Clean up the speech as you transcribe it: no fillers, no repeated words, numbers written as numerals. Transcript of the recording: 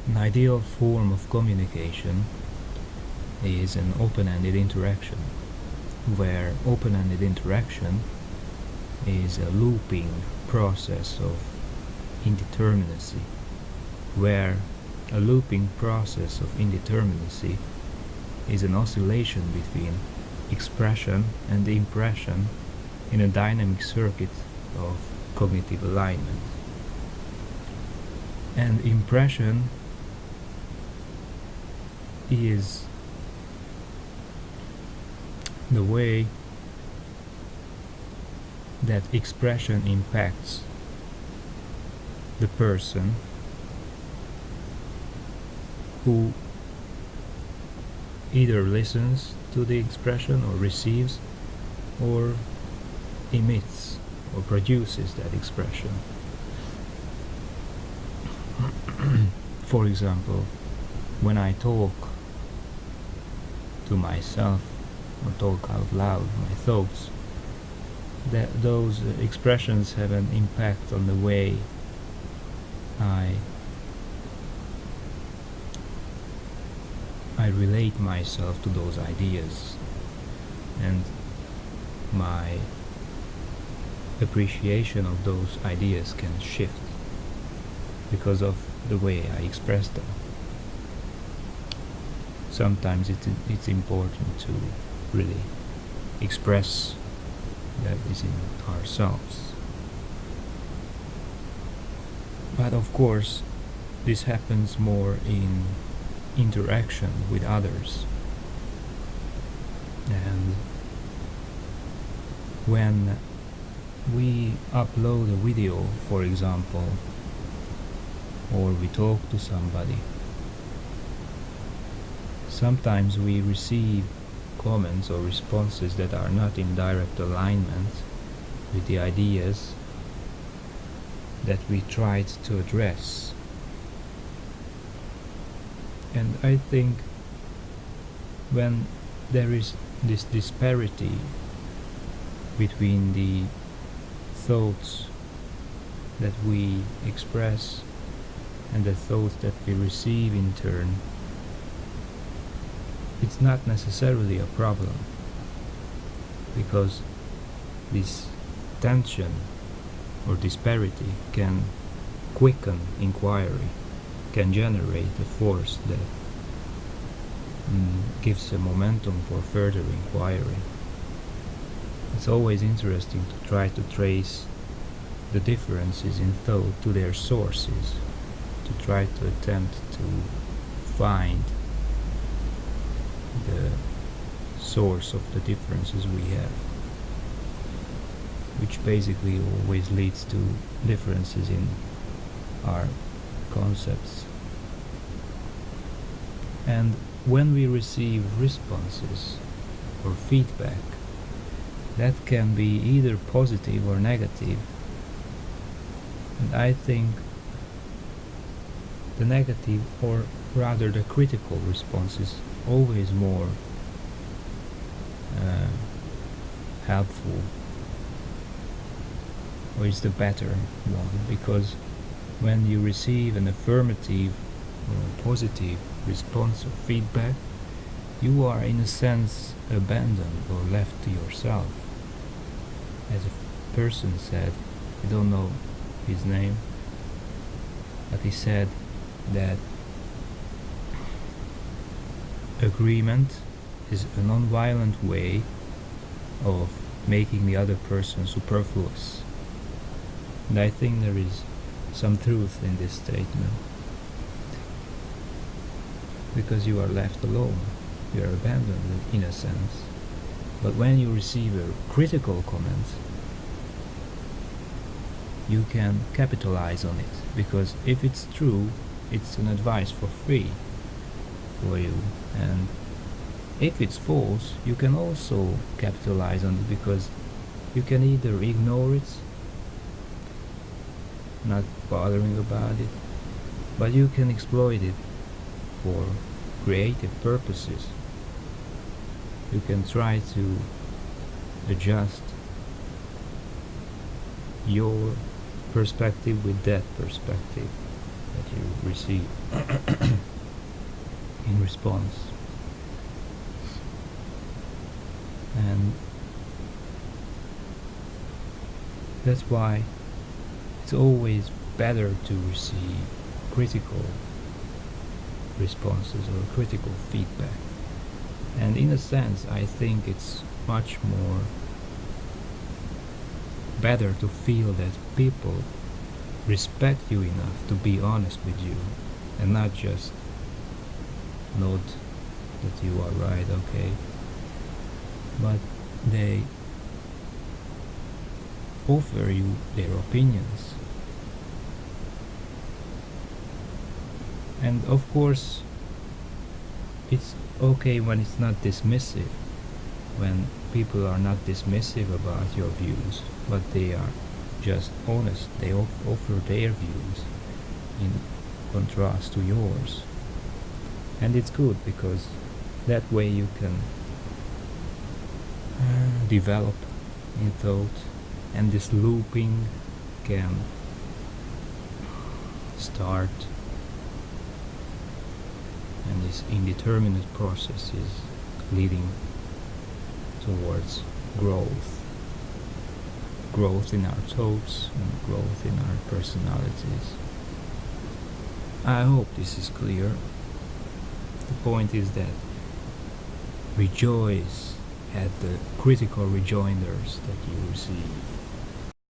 An ideal form of communication is an open-ended interaction, where open-ended interaction is a looping process of indeterminacy, where a looping process of indeterminacy is an oscillation between expression and impression in a dynamic circuit of cognitive alignment. And impression is the way that expression impacts the person who either listens to the expression or receives or emits or produces that expression. For example, when I talk to myself or talk out loud my thoughts, that those expressions have an impact on the way I relate myself to those ideas, and my appreciation of those ideas can shift because of the way I express them. Sometimes it's important to really express that is in ourselves. But of course, this happens more in interaction with others. And when we upload a video, for example, or we talk to somebody, sometimes we receive comments or responses that are not in direct alignment with the ideas that we tried to address. And I think when there is this disparity between the thoughts that we express and the thoughts that we receive in turn, it's not necessarily a problem, because this tension or disparity can quicken inquiry, can generate a force that gives a momentum for further inquiry. It's always interesting to try to trace the differences in thought to their sources, to try to attempt to find the source of the differences we have, which basically always leads to differences in our concepts. And when we receive responses or feedback, that can be either positive or negative. And I think the negative, or rather the critical response, is always more helpful, or is the better one, because when you receive an affirmative or a positive response or feedback, you are in a sense abandoned or left to yourself. As a person said, I don't know his name, but he said that agreement is a non-violent way of making the other person superfluous. And I think there is some truth in this statement, because you are left alone, you are abandoned in a sense. But when you receive a critical comment, you can capitalize on it, because if it's true, it's an advice for free for you, and if it's false, you can also capitalize on it, because you can either ignore it, not bothering about it, but you can exploit it for creative purposes. You can try to adjust your perspective with that perspective that you receive in response. And that's why it's always better to receive critical responses or critical feedback. And in a sense, I think it's much more better to feel that people respect you enough to be honest with you and not just note that you are right, okay, but they offer you their opinions. And of course, it's okay when it's not dismissive, when people are not dismissive about your views, but they are just honest. They offer their views in contrast to yours. And it's good because that way you can develop in thought, and this looping can start, and this indeterminate process is leading towards growth in our thoughts and growth in our personalities. I hope this is clear. The point is that rejoice at the critical rejoinders that you receive.